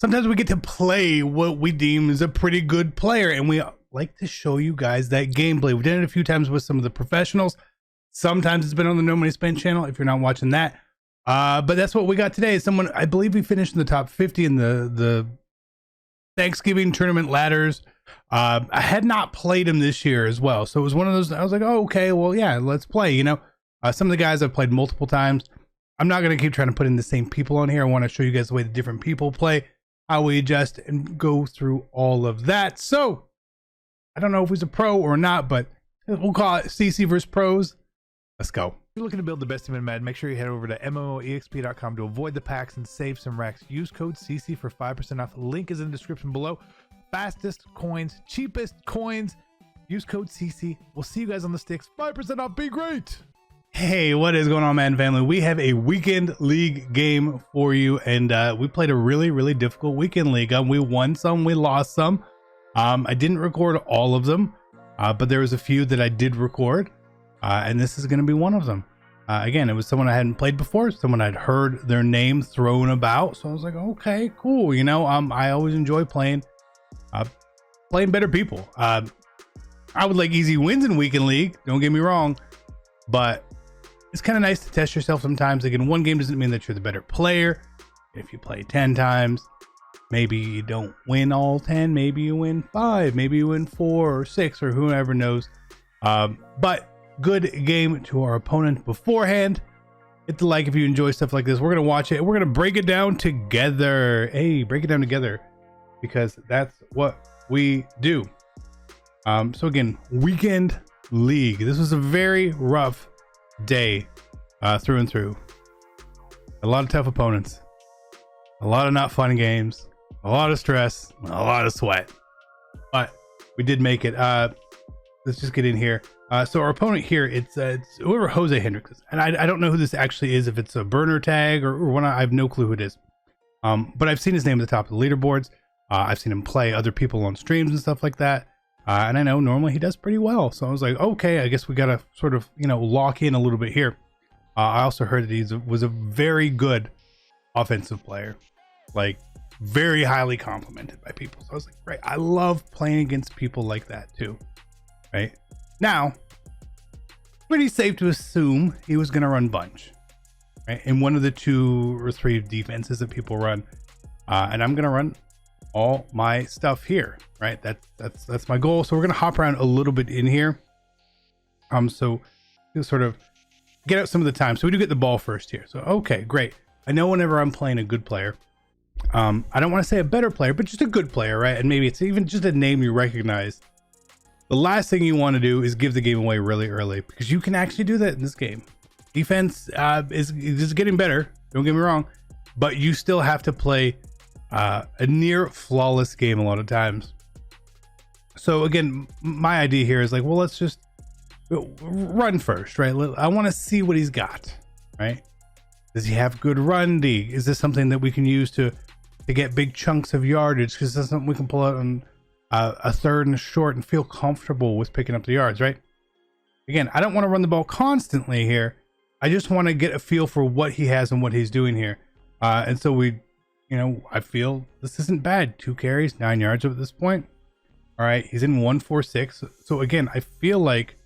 sometimes we get to play what we deem is a pretty good player, and we like to show you guys that gameplay. We've done it a few times with some of the professionals. Sometimes it's been on the No Money Spent channel if you're not watching that. But that's what we got today. Someone, I believe we finished in the top 50 in the Thanksgiving tournament ladders. I had not played him this year as well, so it was one of those, I was like, oh, okay, well, yeah, let's play. You know, some of the guys I've played multiple times. I'm not going to keep trying to put in the same people on here. I want to show you guys the way the different people play, how we adjust, and go through all of that. So I don't know if he's a pro or not, but we'll call it CC versus pros. Let's go. If you're looking to build the best team in Madden, make sure you head over to MMOEXP.com to avoid the packs and save some racks. Use code CC for 5% off. The link is in the description below. Fastest coins, cheapest coins. Use code CC. We'll see you guys on the sticks. 5% off. Be great. Hey, what is going on, Madden family? We have a weekend league game for you, and we played a really difficult weekend league. We won some, we lost some. I didn't record all of them, but there was a few that I did record, and this is going to be one of them. Again, it was someone I hadn't played before, someone I'd heard their name thrown about, so I was like, okay, cool. You know, I always enjoy playing better people. I would like easy wins in weekend league, don't get me wrong, but it's kind of nice to test yourself sometimes. Again, one game doesn't mean that you're the better player. If you play 10 times, maybe you don't win all 10, maybe you win 5, maybe you win 4 or 6, or whoever knows. But good game to our opponent beforehand. Hit the like if you enjoy stuff like this. We're going to watch it. We're going to break it down together. Hey, break it down together, because that's what we do. So again, weekend league. This was a very rough day through and through. A lot of tough opponents, a lot of not fun games, a lot of stress, a lot of sweat, but we did make it. Let's just get in here. So our opponent here, it's whoever Jose Hendricks is, and I don't know who this actually is, if it's a burner tag or one. I have no clue who it is, but I've seen his name at the top of the leaderboards. I've seen him play other people on streams and stuff like that. And I know normally he does pretty well. So I was like, okay, I guess we got to sort of, you know, lock in a little bit here. I also heard that he was a very good offensive player, like very highly complimented by people. So I was like, right, I love playing against people like that too. Right now, pretty safe to assume he was going to run bunch, right? In one of the 2 or 3 defenses that people run. And I'm going to run all my stuff here, right? That's my goal. So we're gonna hop around a little bit in here. So to sort of get out some of the time. So we do get the ball first here. So okay, great. I know whenever I'm playing a good player, I don't want to say a better player, but just a good player, right? And maybe it's even just a name you recognize. The last thing you want to do is give the game away really early, because you can actually do that in this game. Defense is getting better, don't get me wrong, but you still have to play a near flawless game a lot of times. So again, my idea here is like, well, let's just run first, right? I want to see what he's got, right? Does he have good run D? Is this something that we can use to get big chunks of yardage? Because that's something we can pull out on a third and a short and feel comfortable with picking up the yards, right? Again, I don't want to run the ball constantly here. I just want to get a feel for what he has and what he's doing here. And so you know, I feel this isn't bad. 2 carries, 9 yards at this point. All right, he's in 1-4-6. So again, I feel like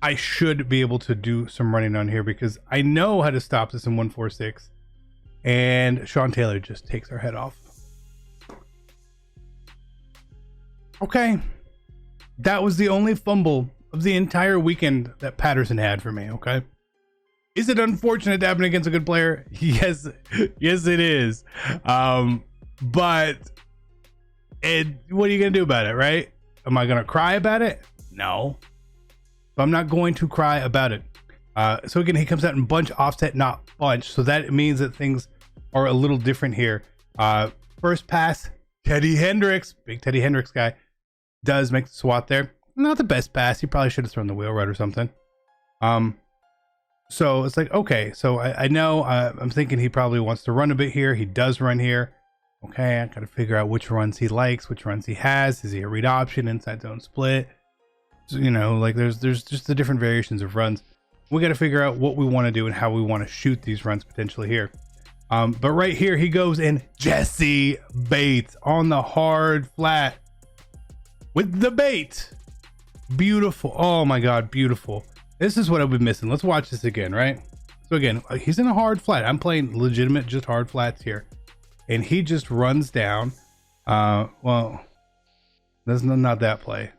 I should be able to do some running on here, because I know how to stop this in 1-4-6. And Sean Taylor just takes our head off. Okay, that was the only fumble of the entire weekend that Patterson had for me. Okay. Is it unfortunate to happen against a good player? Yes, yes, it is. But what are you gonna do about it, right? Am I gonna cry about it? No, but I'm not going to cry about it. So again, he comes out in bunch, offset, not bunch. So that means that things are a little different here. First pass, Teddy Hendricks, big Teddy Hendricks guy, does make the swat there. Not the best pass. He probably should have thrown the wheel route or something. So it's like, okay, so I know, I'm thinking he probably wants to run a bit here. He does run here. Okay, I got to figure out which runs he likes, which runs he has. Is he a read option, inside zone split? So, you know, like there's just the different variations of runs. We got to figure out what we want to do and how we want to shoot these runs potentially here. But right here, he goes and Jesse Bates on the hard flat with the bait. Beautiful. Oh my God, beautiful. This is what I've been missing. Let's watch this again, right? So again, he's in a hard flat. I'm playing legitimate, just hard flats here. And he just runs down. Well, that's not that play.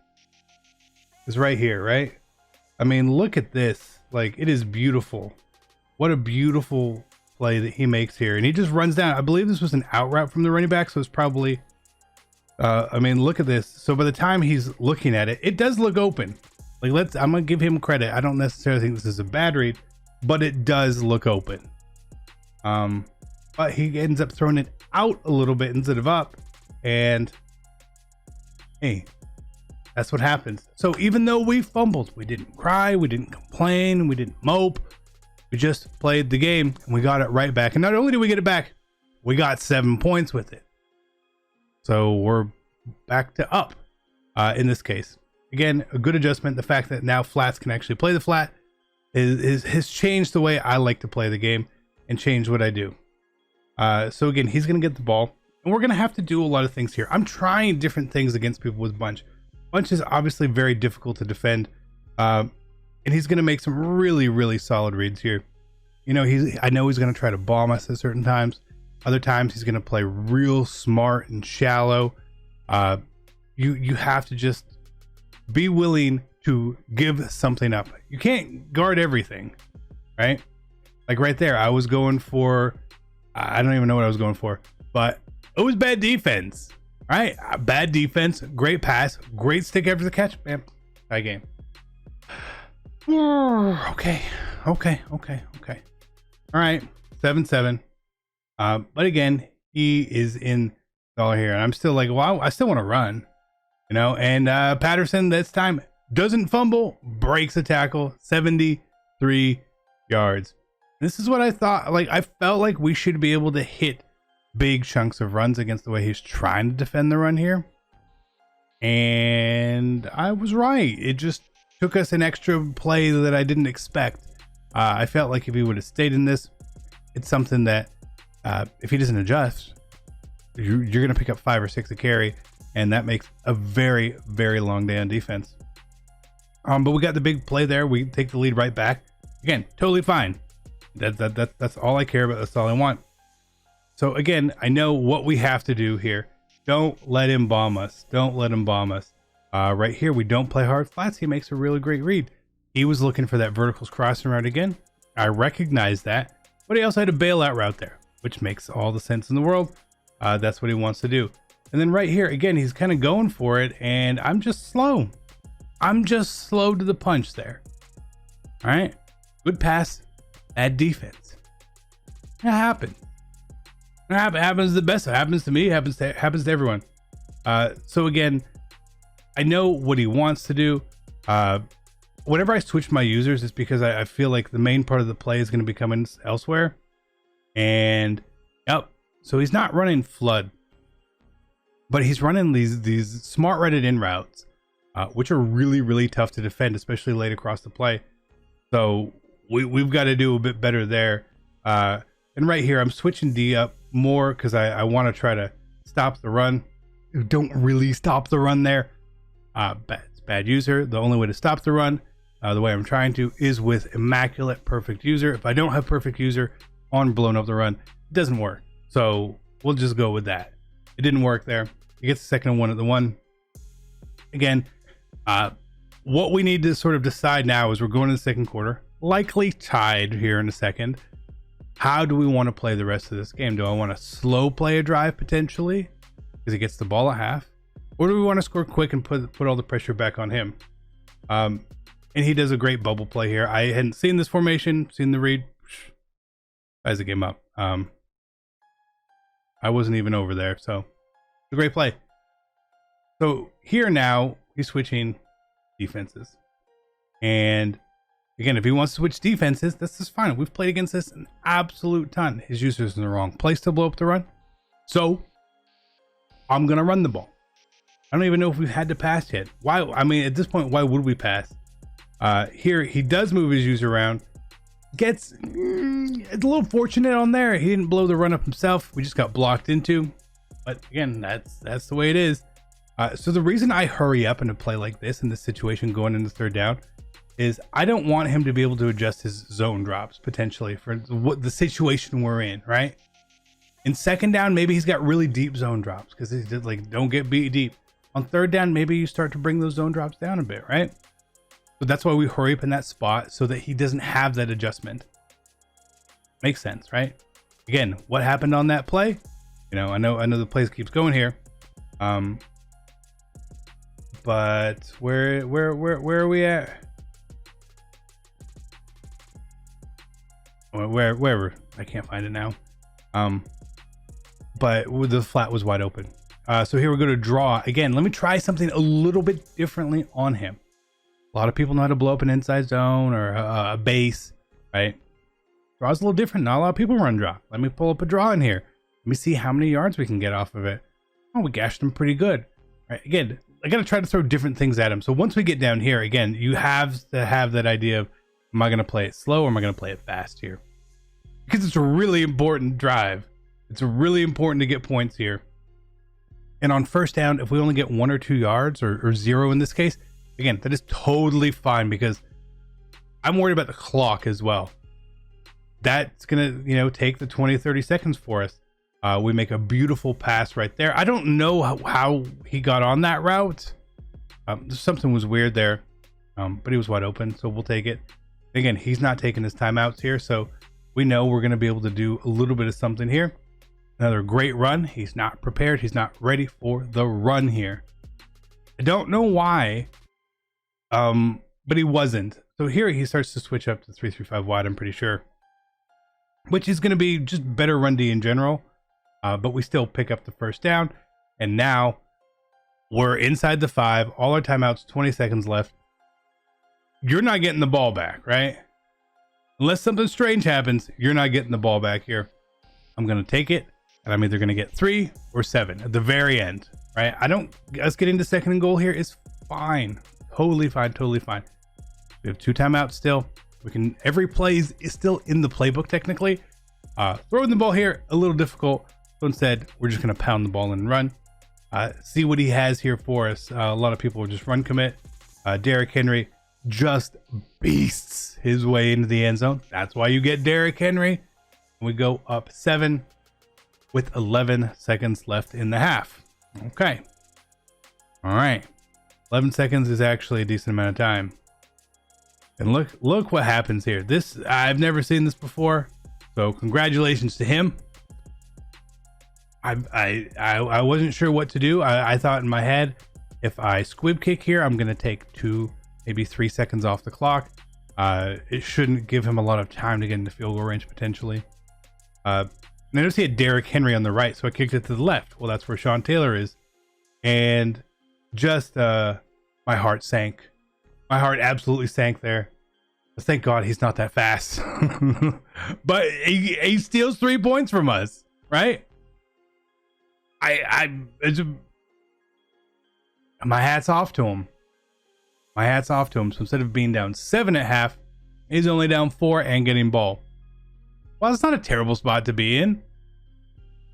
It's right here, right? I mean, look at this. Like, it is beautiful. What a beautiful play that he makes here. And he just runs down. I believe this was an out route from the running back. So it's probably, I mean, look at this. So by the time he's looking at it, it does look open. Like, I'm going to give him credit. I don't necessarily think this is a bad read, but it does look open. But he ends up throwing it out a little bit instead of up. And hey, that's what happens. So even though we fumbled, we didn't cry, we didn't complain, we didn't mope. We just played the game and we got it right back. And not only did we get it back, we got 7 points with it. So we're back to up in this case. Again, a good adjustment. The fact that now flats can actually play the flat has changed the way I like to play the game and change what I do. So again, he's going to get the ball and we're going to have to do a lot of things here. I'm trying different things against people with bunch. Bunch is obviously very difficult to defend. And he's going to make some really, really solid reads here. You know, I know he's going to try to bomb us at certain times. Other times he's going to play real smart and shallow. You have to just be willing to give something up. You can't guard everything, right? Like right there, I was going for, I don't even know what I was going for, but it was bad defense, right? Bad defense, great pass, great stick after the catch. Bam, tie game. Okay. All right, 7-7. But again, he is in all here, and I'm still like, wow, I still want to run, you know. And Patterson this time doesn't fumble, breaks a tackle, 73 yards. This is what I thought. Like, I felt like we should be able to hit big chunks of runs against the way he's trying to defend the run here, and I was right. It just took us an extra play that I didn't expect. I felt like if he would have stayed in this, it's something that if he doesn't adjust, you're going to pick up 5 or 6 a carry, and that makes a very, very long day on defense. But we got the big play there. We take the lead right back. Again, totally fine. That's all I care about. That's all I want. So again, I know what we have to do here. Don't let him bomb us. Don't let him bomb us. Right here, we don't play hard flats. He makes a really great read. He was looking for that verticals crossing route again. I recognize that, but he also had a bailout route there, which makes all the sense in the world. That's what he wants to do. And then right here, again, he's kind of going for it, and I'm just slow. I'm just slow to the punch there. All right, good pass, bad defense. It happens. It happens the best. It happens to me. It happens to everyone. So again, I know what he wants to do. Whenever I switch my users, it's because I feel like the main part of the play is going to be coming elsewhere. And yep, so he's not running flood, but he's running these smart Reddit in routes, which are really, really tough to defend, especially late across the play. So we've got to do a bit better there. And right here, I'm switching D up more because I want to try to stop the run. Don't really stop the run there. Bad user. The only way to stop the run, the way I'm trying to, is with immaculate perfect user. If I don't have perfect user on blowing up the run, it doesn't work. So we'll just go with that. It didn't work there. He gets the second one at the one. Again, what we need to sort of decide now is we're going to the second quarter, likely tied here in a second. How do we want to play the rest of this game? Do I want to slow play a drive potentially because he gets the ball at half? Or do we want to score quick and put all the pressure back on him? And he does a great bubble play here. I hadn't seen this formation, seen the read. Ties the game up. I wasn't even over there, so it's a great play. So here now, he's switching defenses. And again, if he wants to switch defenses, this is fine. We've played against this an absolute ton. His user's in the wrong place to blow up the run. So I'm going to run the ball. I don't even know if we've had to pass yet. Why? I mean, at this point, why would we pass? Here, he does move his user around. Gets it's a little fortunate on there. He didn't blow the run up himself. We just got blocked into. But again, that's the way it is. So the reason I hurry up in a play like this in this situation going into third down is I don't want him to be able to adjust his zone drops potentially for what the situation we're in, right? In second down, maybe he's got really deep zone drops because he did like don't get beat deep. On third down, maybe you start to bring those zone drops down a bit, right? So that's why we hurry up in that spot so that he doesn't have that adjustment. Makes sense, right? Again, what happened on that play? You know, I know the play keeps going here. But where are we at? Wherever, I can't find it now. But the flat was wide open. So here we're going to draw again. Let me try something a little bit differently on him. A lot of people know how to blow up an inside zone or a base, right? Draw's a little different. Not a lot of people run draw. Let me pull up a draw in here. Let me see how many yards we can get off of it. Oh, we gashed him pretty good. All right, again, I got to try to throw different things at him. So once we get down here, again, you have to have that idea of, am I going to play it slow or am I going to play it fast here? Because it's a really important drive. It's really important to get points here. And on first down, if we only get 1 or 2 yards or 0 in this case, again, that is totally fine because I'm worried about the clock as well. That's going to, take the 20, 30 seconds for us. We make a beautiful pass right there. I don't know how he got on that route. Something was weird there, but he was wide open, so we'll take it. Again, he's not taking his timeouts here, so we know we're going to be able to do a little bit of something here. Another great run. He's not prepared. He's not ready for the run here. I don't know why, but he wasn't. So here he starts to switch up to 3-3-5 wide, I'm pretty sure, which is going to be just better run D in general. But we still pick up the first down. And now we're inside the 5. All our timeouts, 20 seconds left. You're not getting the ball back, right? Unless something strange happens, you're not getting the ball back here. I'm going to take it, and I'm either going to get 3 or 7 at the very end, right? Us getting to second and goal here is fine. Totally fine, totally fine. We have 2 timeouts still. Every play is still in the playbook technically. Throwing the ball here, a little difficult. So instead, we're just going to pound the ball and run. See what he has here for us. A lot of people will just run commit. Derrick Henry just beasts his way into the end zone. That's why you get Derrick Henry. We go up 7 with 11 seconds left in the half. Okay. All right. 11 seconds is actually a decent amount of time. And look what happens here. I've never seen this before. So congratulations to him. I wasn't sure what to do. I thought in my head, if I squib kick here, I'm going to take 2, maybe 3 seconds off the clock. It shouldn't give him a lot of time to get into field goal range potentially. And I noticed he had Derrick Henry on the right, so I kicked it to the left. Well, that's where Sean Taylor is. And just my heart sank. My heart absolutely sank there. Thank God he's not that fast. But he steals 3 points from us, right? My hat's off to him. My hat's off to him. So instead of being down 7 at half, he's only down 4 and getting ball. Well, it's not a terrible spot to be in.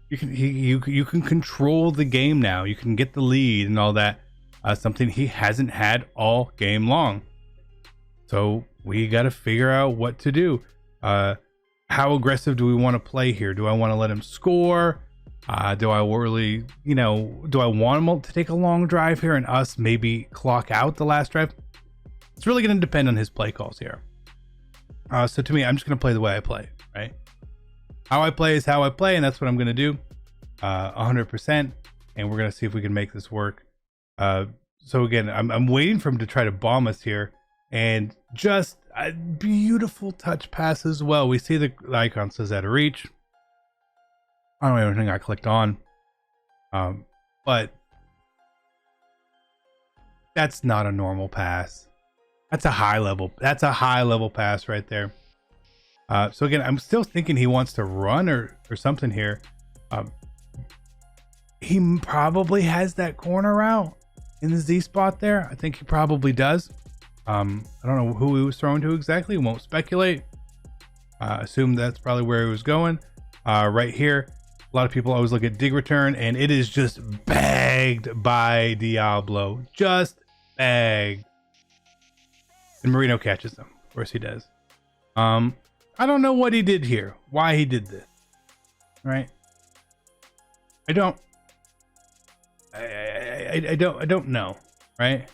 You can control the game now. You can get the lead and all that. Something he hasn't had all game long. So we got to figure out what to do. How aggressive do we want to play here? Do I want to let him score? Do I really, do I want him to take a long drive here and us maybe clock out the last drive? It's really going to depend on his play calls here. So to me, I'm just going to play the way I play, right? How I play is how I play, and that's what I'm going to do 100%. And we're going to see if we can make this work. So again, I'm waiting for him to try to bomb us here. And just a beautiful touch pass as well. We see the icon says out of reach. I don't even think I clicked on. But that's not a normal pass. That's a high level pass right there. So again, I'm still thinking he wants to run or something here. He probably has that corner route in the Z spot there. I think he probably does. I don't know who he was throwing to exactly. Won't speculate. Assume that's probably where he was going. Right here, a lot of people always look at dig return, and it is just bagged by Diablo. Just bagged. And Marino catches them. Of course he does. I don't know what he did here. Why he did this. Right? I don't know. Right?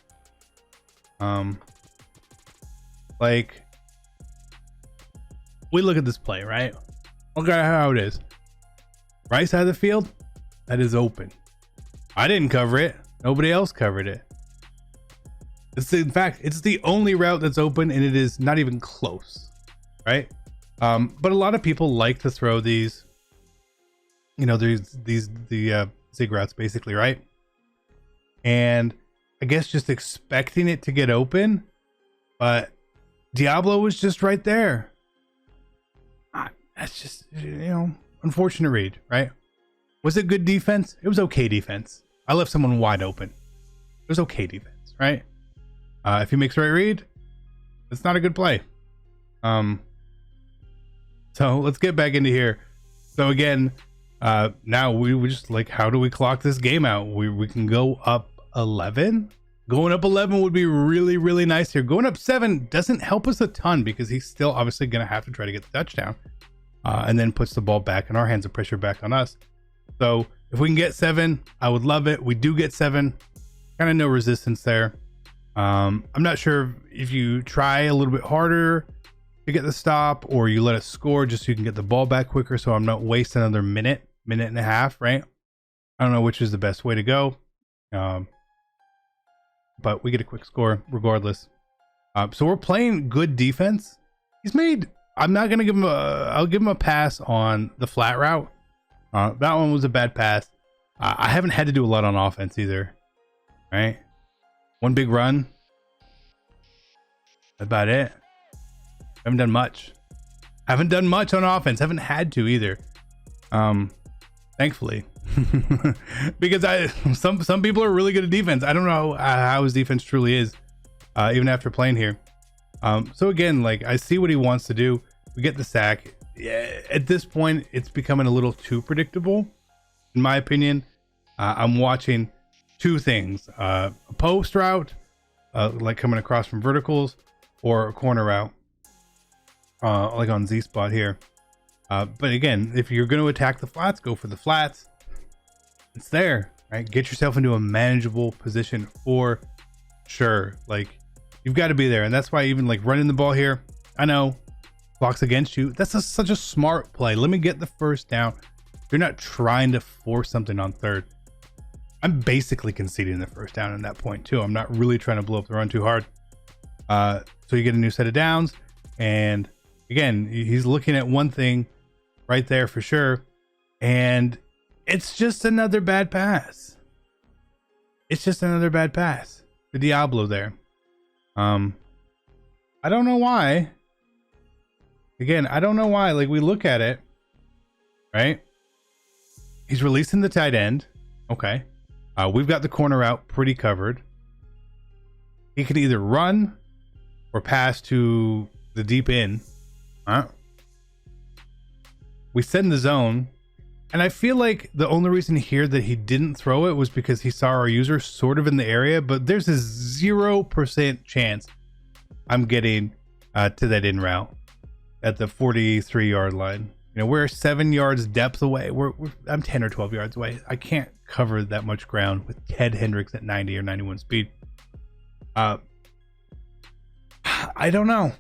Like, we look at this play, right? Look at how it is. Right side of the field, that is open. I didn't cover it. Nobody else covered it. In fact, it's the only route that's open, and it is not even close, right? But a lot of people like to throw these, you know, the zig routes basically, right? And I guess just expecting it to get open, but Diablo was just right there. That's just, you know, unfortunate read, right? Was it good defense? It was okay defense. I left someone wide open. It was okay defense, right? If he makes the right read, it's not a good play. So let's get back into here. So again, now we just like, how do we clock this game out? We can go up 11. Going up 11 would be really, really nice here. Going up 7 doesn't help us a ton because he's still obviously going to have to try to get the touchdown. And then puts the ball back in our hands, the pressure back on us. So if we can get 7, I would love it. We do get 7. Kind of no resistance there. I'm not sure if you try a little bit harder to get the stop, or you let it score just so you can get the ball back quicker, so I'm not wasting another minute and a half, right? I don't know which is the best way to go. But we get a quick score regardless. So we're playing good defense. He's made, I'm not going to give him I'll give him a pass on the flat route. That one was a bad pass. I haven't had to do a lot on offense either. Right? One big run. That's about it. Haven't done much. Haven't done much on offense. Haven't had to either. Thankfully. Because some people are really good at defense. I don't know how his defense truly is, even after playing here. So again, like, I see what he wants to do. We get the sack. Yeah, at this point, it's becoming a little too predictable, in my opinion. I'm watching two things: a post route, like coming across from verticals, or a corner route, like on Z spot here. But again, if you're going to attack the flats, go for the flats. It's there, right? Get yourself into a manageable position for sure. Like, you've got to be there, and that's why even like running the ball here, I know blocks against you. That's such a smart play. Let me get the first down. You're not trying to force something on third. I'm basically conceding the first down in that point too. I'm not really trying to blow up the run too hard. So you get a new set of downs, and again, he's looking at one thing right there for sure, and it's just another bad pass. It's just another bad pass. The Diablo there. I don't know why. Again, I don't know why. Like, we look at it, right? He's releasing the tight end. Okay. We've got the corner out pretty covered. He could either run or pass to the deep end. We send the zone. And I feel like the only reason here that he didn't throw it was because he saw our user sort of in the area, but there's a 0% chance I'm getting to that in route at the 43-yard line. You know, we're 7 yards depth away. I'm 10 or 12 yards away. I can't cover that much ground with Ted Hendricks at 90 or 91 speed. I don't know.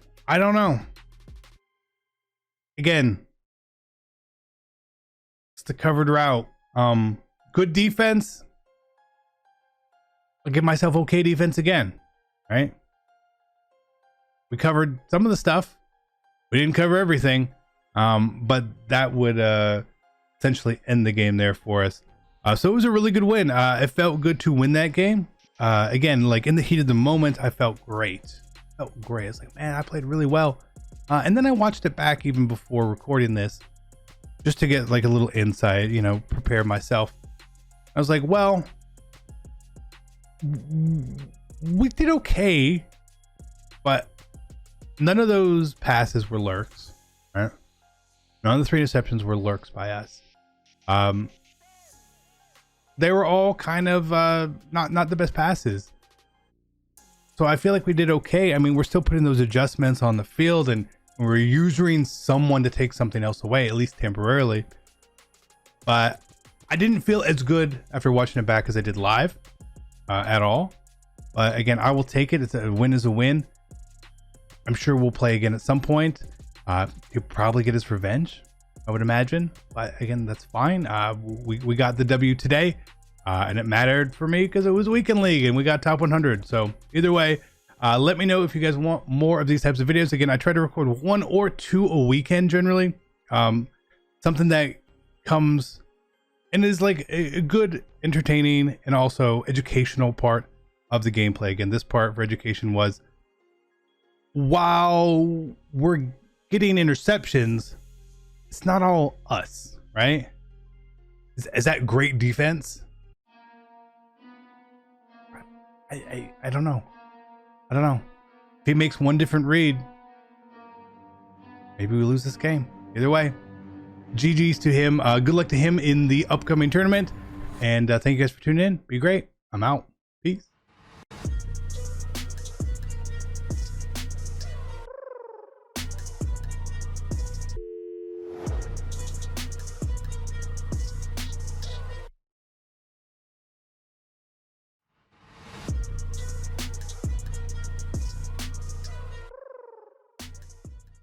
Again, it's the covered route. Good defense. I'll give myself okay defense again, right? We covered some of the stuff. We didn't cover everything, but that would essentially end the game there for us. So it was a really good win. It felt good to win that game. Again, like in the heat of the moment, I felt great. I was like, man, I played really well. And then I watched it back even before recording this, just to get like a little insight, you know, prepare myself. I was like, well, we did okay, but none of those passes were lurks, right? None of the 3 interceptions were lurks by us. They were all kind of not the best passes. So I feel like we did okay. I mean, we're still putting those adjustments on the field, and we're using someone to take something else away, at least temporarily. But I didn't feel as good after watching it back as I did live at all. But again, I will take it. A win is a win. I'm sure we'll play again at some point. He'll probably get his revenge, I would imagine. But again, that's fine. We got the W today. And it mattered for me because it was weekend league and we got top 100. So either way, let me know if you guys want more of these types of videos. Again, I try to record 1 or 2 a weekend generally. Something that comes and is like a good, entertaining, and also educational part of the gameplay. Again, this part for education was, while we're getting interceptions, it's not all us, right? Is that great defense? I don't know. I don't know. If he makes one different read, maybe we lose this game. Either way, GG's to him. Good luck to him in the upcoming tournament. And thank you guys for tuning in. Be great. I'm out. Peace.